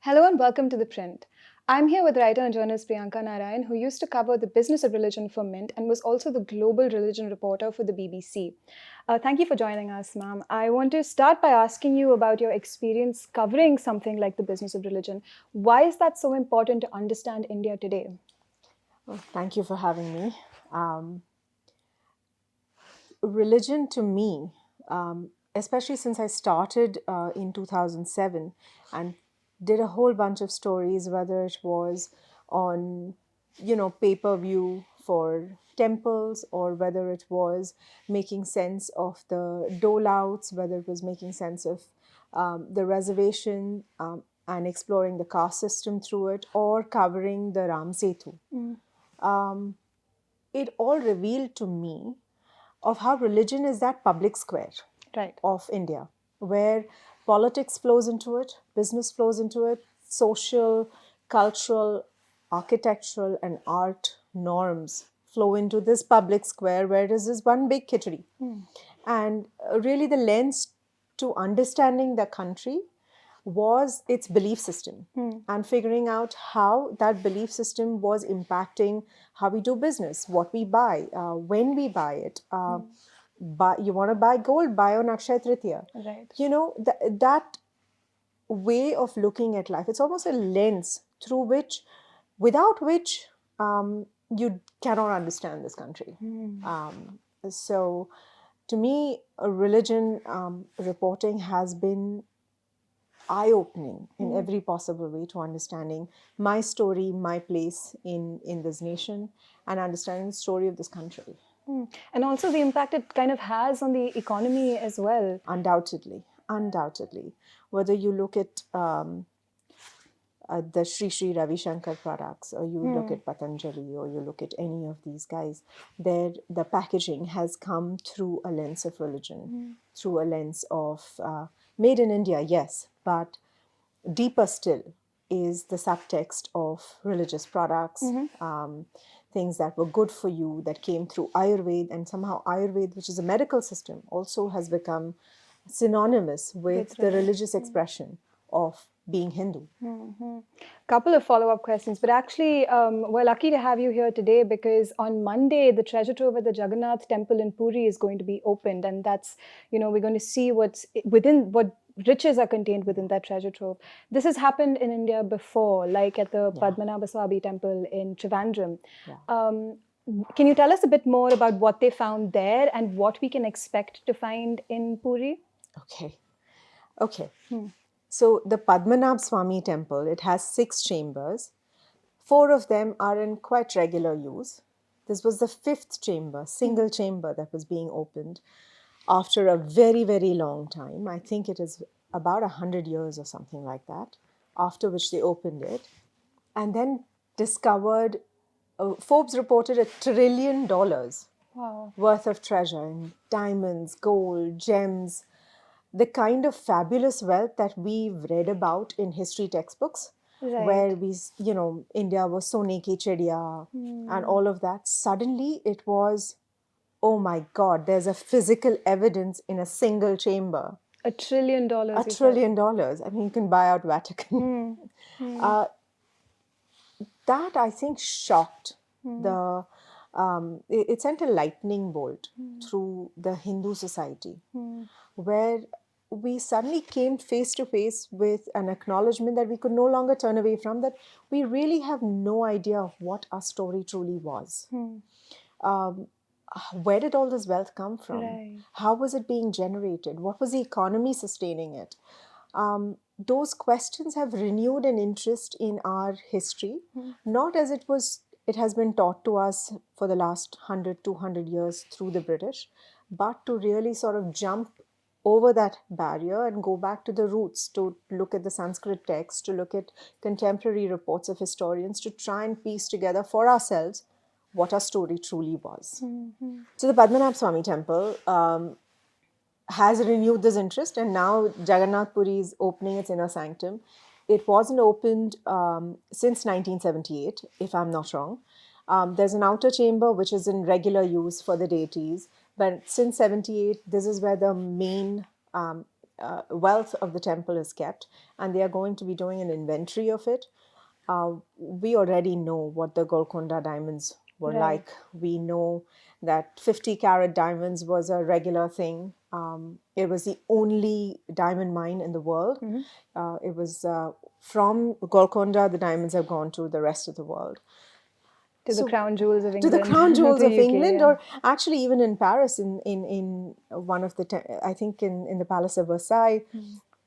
Hello and welcome to ThePrint. I'm here with writer and journalist Priyanka Narayan, who used to cover the business of religion for Mint and was also the global religion reporter for the BBC. Thank you for joining us, ma'am. I want to start by asking you about your experience covering something like the business of religion. Why is that so important to understand India today? Well, thank you for having me. Um, Religion to me, especially since I started in 2007 and did a whole bunch of stories, whether it was on, pay-per-view for temples, or whether it was making sense of the dole outs, whether it was making sense of the reservation and exploring the caste system through it, or covering the Ram Setu. Um, it all revealed to me of how religion is that public square Right. of India, where politics flows into it, business flows into it, social, cultural, architectural, and art norms flow into this public square where it is this one big kitchery. And really, the lens to understanding the country was its belief system and figuring out how that belief system was impacting how we do business, what we buy, when we buy it. You want to buy gold, buy on Akshaya Tritiya. Right. That way of looking at life, it's almost a lens through which, without which, you cannot understand this country. So, to me, religion reporting has been eye-opening in every possible way to understanding my story, my place in this nation, and understanding the story of this country. And also the impact it kind of has on the economy as well. Undoubtedly. Whether you look at the Sri Ravi Shankar products, or you look at Patanjali, or you look at any of these guys, the packaging has come through a lens of religion, through a lens of made in India, yes, but deeper still is the subtext of religious products, things that were good for you, that came through Ayurveda, and somehow Ayurveda, which is a medical system, also has become synonymous with the religious expression of being Hindu. Couple of follow-up questions, but actually, we're lucky to have you here today because on Monday, the treasure trove at the Jagannath Temple in Puri is going to be opened, and that's, we're going to see what's within, what riches are contained within that treasure trove. This has happened in India before, like at the Padmanabha Swami Temple in Trivandrum. Can you tell us a bit more about what they found there and what we can expect to find in Puri? Okay. So the Padmanabha Swami temple, it has 6 chambers. 4 of them are in quite regular use. This was the 5th chamber, single chamber, that was being opened after a very, very long time. I think it is about 100 years or something like that, after which they opened it. And then discovered, Forbes reported $1 trillion Wow. worth of treasure in diamonds, gold, gems, the kind of fabulous wealth that we've read about in history textbooks, Right. where India was Sone ki chidiya and all of that. Suddenly it was, oh my God, there's a physical evidence in a single chamber. $1 trillion. $1 trillion. I mean, you can buy out Vatican. That, I think, shocked the. It sent a lightning bolt through the Hindu society, where we suddenly came face to face with an acknowledgement that we could no longer turn away from, that we really have no idea of what our story truly was. Where did all this wealth come from? Right. How was it being generated? What was the economy sustaining it? Those questions have renewed an interest in our history, not as it has been taught to us for the last 100, 200 years through the British, but to really sort of jump over that barrier and go back to the roots, to look at the Sanskrit texts, to look at contemporary reports of historians, to try and piece together for ourselves what our story truly was. So the Padmanabha Swami temple has renewed this interest, and now Jagannath Puri is opening its inner sanctum. It wasn't opened since 1978, if I'm not wrong. There's an outer chamber which is in regular use for the deities, but since 78, this is where the main wealth of the temple is kept, and they are going to be doing an inventory of it. We already know what the Golconda diamonds were Right. like. We know that 50 carat diamonds was a regular thing. It was the only diamond mine in the world. It was from Golconda, the diamonds have gone to the rest of the world. To the So, crown jewels of to the England, crown not jewels the of UK, England, yeah. or actually even in Paris, in one of the, I think in the Palace of Versailles,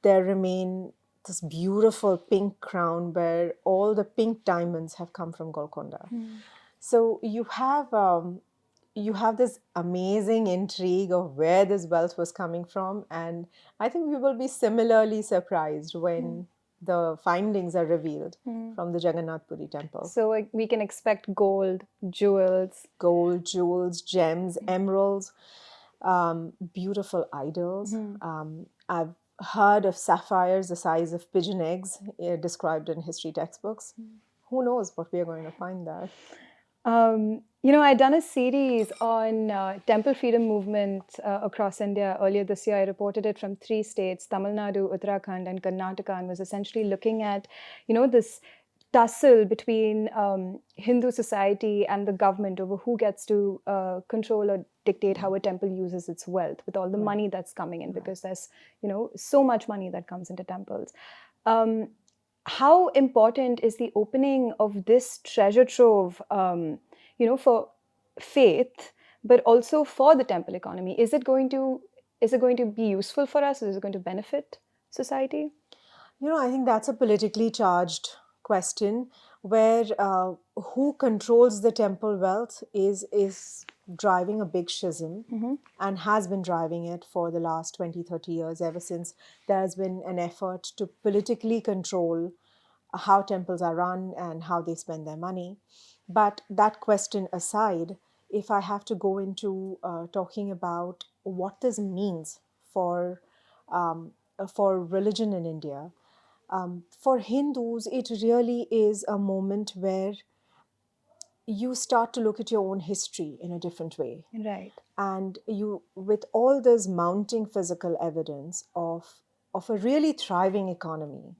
there remain this beautiful pink crown where all the pink diamonds have come from Golconda. So you have this amazing intrigue of where this wealth was coming from, and I think we will be similarly surprised when the findings are revealed from the Jagannath Puri temple. So we can expect gold, jewels. Gold, jewels, gems, emeralds, beautiful idols. I've heard of sapphires the size of pigeon eggs described in history textbooks. Who knows what we are going to find there? I'd done a series on temple freedom movement across India earlier this year. I reported it from 3 states, Tamil Nadu, Uttarakhand, and Karnataka, and was essentially looking at, this tussle between Hindu society and the government over who gets to control or dictate how a temple uses its wealth with all the money that's coming in, because there's, so much money that comes into temples. How important is the opening of this treasure trove, for faith, but also for the temple economy? Is it going to be useful for us? Is it going to benefit society? I think that's a politically charged question where who controls the temple wealth is driving a big schism and has been driving it for the last 20, 30 years, ever since there has been an effort to politically control how temples are run and how they spend their money. But that question aside, if I have to go into talking about what this means for religion in India, for Hindus, it really is a moment where you start to look at your own history in a different way. Right. And you, with all this mounting physical evidence of a really thriving economy,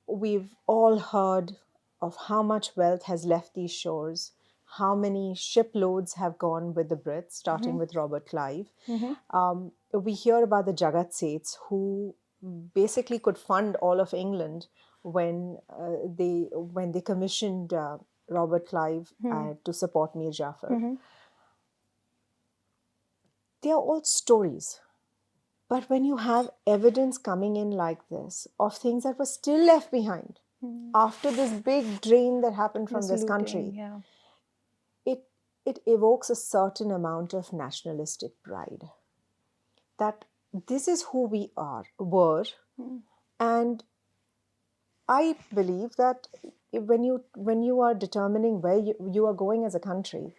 we've all heard of how much wealth has left these shores, how many shiploads have gone with the Brits, starting with Robert Clive. We hear about the Jagat Seths, who basically could fund all of England when they commissioned Robert Clive to support Mir Jafar. They are all stories. But when you have evidence coming in like this of things that were still left behind after this big drain that happened from this country, yeah. it evokes a certain amount of nationalistic pride. That this is who we were, and I believe that when you are determining where you are going as a country,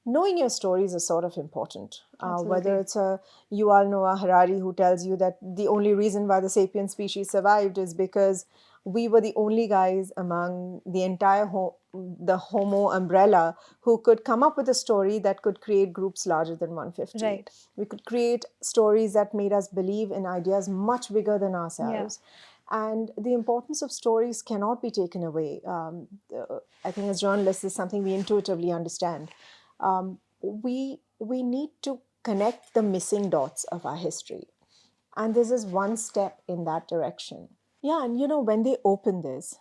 knowing your stories is sort of important. Whether it's a Yuval Noah Harari who tells you that the only reason why the sapient species survived is because we were the only guys among the entire the Homo umbrella who could come up with a story that could create groups larger than 150. Right. We could create stories that made us believe in ideas much bigger than ourselves. And the importance of stories cannot be taken away. I think as journalists, this is something we intuitively understand. We need to connect the missing dots of our history. And this is one step in that direction. Yeah, and when they open this,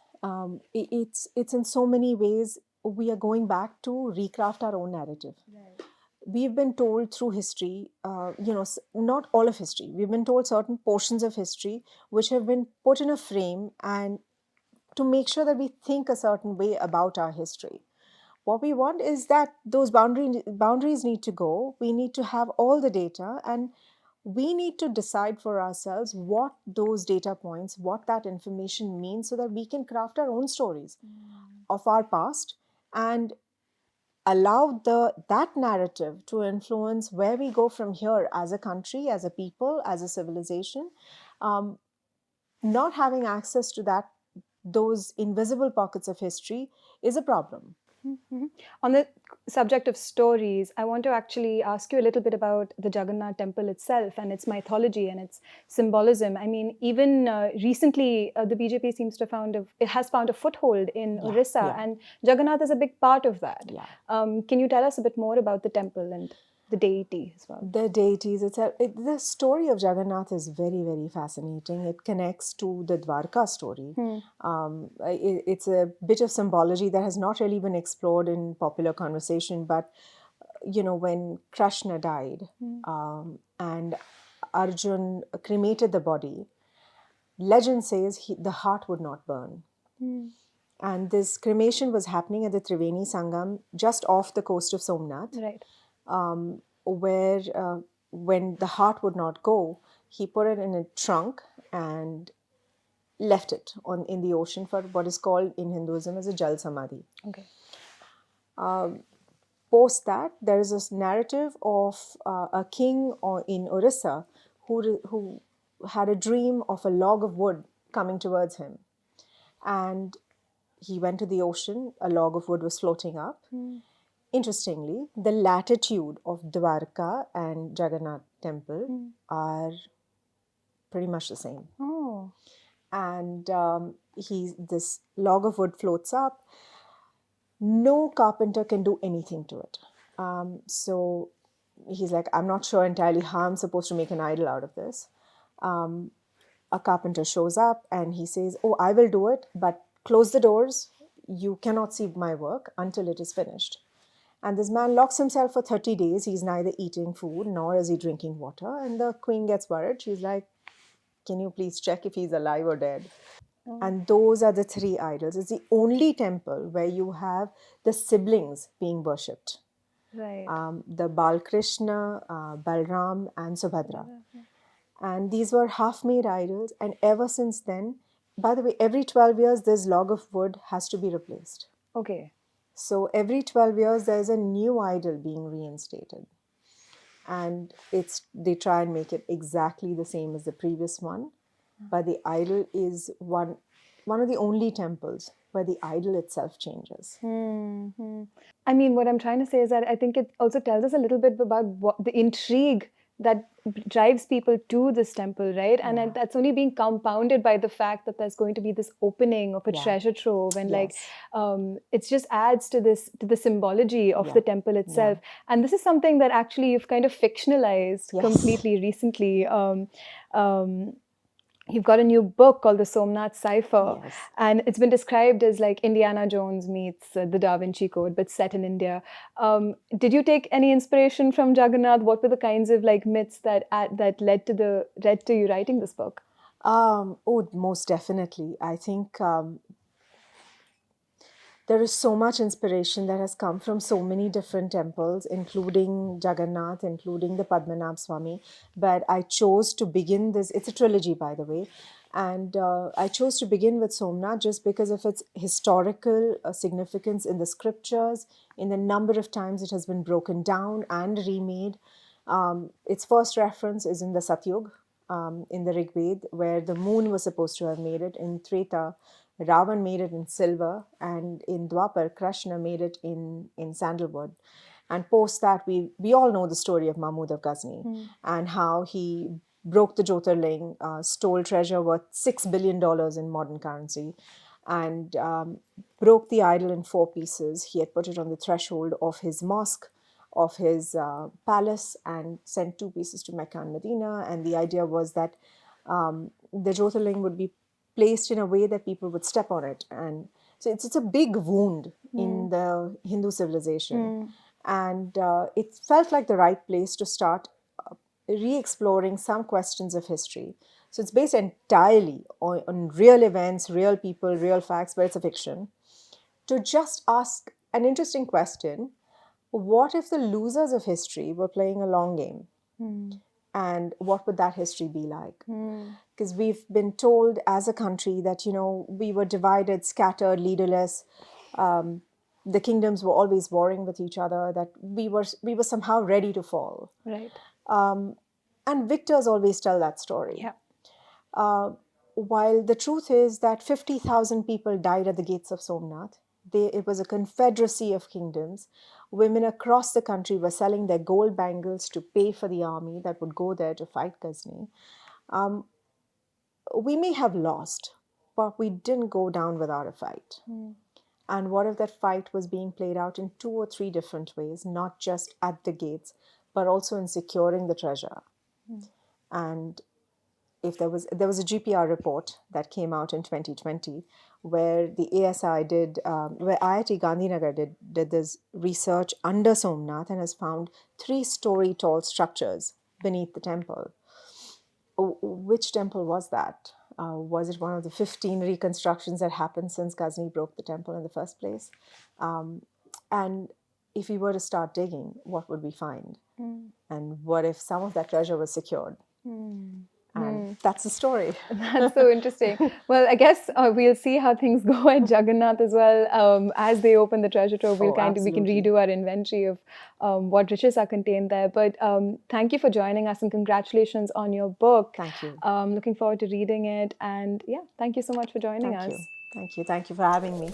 it's in so many ways we are going back to recraft our own narrative. Right. We've been told through history, not all of history. We've been told certain portions of history which have been put in a frame and to make sure that we think a certain way about our history. What we want is that those boundaries need to go. We need to have all the data, and we need to decide for ourselves what those data points, what that information means, so that we can craft our own stories of our past and allow that narrative to influence where we go from here as a country, as a people, as a civilization. Not having access to those invisible pockets of history is a problem. Mhm. On the subject of stories, I want to actually ask you a little bit about the Jagannath Temple itself and its mythology and its symbolism. I mean, even recently, the BJP seems to have it has found a foothold in Yeah, Orissa, yeah, and Jagannath is a big part of that. yeah. Can you tell us a bit more about the temple and the deity as well? The deities, the story of Jagannath is very, very fascinating. It connects to the Dwarka story. It's a bit of symbology that has not really been explored in popular conversation, but when Krishna died and Arjun cremated the body, legend says the heart would not burn. And this cremation was happening at the Triveni Sangam just off the coast of Somnath, Right. where when the heart would not go, he put it in a trunk and left it in the ocean for what is called in Hinduism as a Jal Samadhi. Okay. Post that, there is this narrative of a king in Orissa who had a dream of a log of wood coming towards him. And he went to the ocean, a log of wood was floating up. Interestingly, the latitude of Dwarka and Jagannath Temple are pretty much the same. Oh. And this log of wood floats up. No carpenter can do anything to it. So he's like, I'm not sure entirely how I'm supposed to make an idol out of this. A carpenter shows up and he says, oh, I will do it, but close the doors. You cannot see my work until it is finished. And this man locks himself for 30 days. He's neither eating food nor is he drinking water. And the queen gets worried. She's like, can you please check if he's alive or dead? And those are the three idols. It's the only temple where you have the siblings being worshipped. Right. The Balkrishna, Balram, and Subhadra. And these were half-made idols. And ever since then, by the way, every 12 years, this log of wood has to be replaced. Okay. So every 12 years, there's a new idol being reinstated. And they try and make it exactly the same as the previous one. But the idol is one of the only temples where the idol itself changes. I mean, what I'm trying to say is that I think it also tells us a little bit about what the intrigue that drives people to this temple, right? And that's only being compounded by the fact that there's going to be this opening of a treasure trove, and it just adds to the symbology of the temple itself. And this is something that actually you've kind of fictionalized completely recently. You've got a new book called the Somnath Cipher, and it's been described as like Indiana Jones meets the Da Vinci Code, but set in India. Did you take any inspiration from Jagannath? What were the kinds of like myths that led to you writing this book? Most definitely. I think there is so much inspiration that has come from so many different temples, including Jagannath, including the Padmanabh Swami. But I chose to begin this, it's a trilogy, by the way. And I chose to begin with Somnath just because of its historical significance in the scriptures, in the number of times it has been broken down and remade. Its first reference is in the Satyug, in the Rig Veda, where the moon was supposed to have made it. In Treta, Ravan made it in silver, and in Dwapar, Krishna made it in sandalwood. And post that, we all know the story of Mahmud of Ghazni and how he broke the Jyotirling, stole treasure worth $6 billion in modern currency, and broke the idol in 4 pieces. He had put it on the threshold of his mosque, of his palace, and sent 2 pieces to Mecca and Medina. And the idea was that the Jyotirling would be placed in a way that people would step on it. And so it's a big wound in the Hindu civilization. And it felt like the right place to start re-exploring some questions of history. So it's based entirely on real events, real people, real facts, but it's a fiction. To just ask an interesting question: what if the losers of history were playing a long game? And what would that history be like? Because we've been told as a country that, we were divided, scattered, leaderless. The kingdoms were always warring with each other, that we were somehow ready to fall. Right. And victors always tell that story. While the truth is that 50,000 people died at the gates of Somnath, it was a confederacy of kingdoms. Women across the country were selling their gold bangles to pay for the army that would go there to fight Ghazni. We may have lost, but we didn't go down without a fight. And what if that fight was being played out in 2 or 3 different ways, not just at the gates, but also in securing the treasure? And if there was a GPR report that came out in 2020 where the ASI did, where IIT Gandhinagar did this research under Somnath and has found 3-story tall structures beneath the temple. Which temple was that? Was it one of the 15 reconstructions that happened since Ghazni broke the temple in the first place? And if we were to start digging, what would we find? And what if some of that treasure was secured? And that's the story. That's so interesting. Well, I guess we'll see how things go at Jagannath as well. As they open the treasure trove, we can redo our inventory of what riches are contained there. But thank you for joining us, and congratulations on your book. Thank you. Looking forward to reading it. And yeah, thank you so much for joining us. Thank you for having me.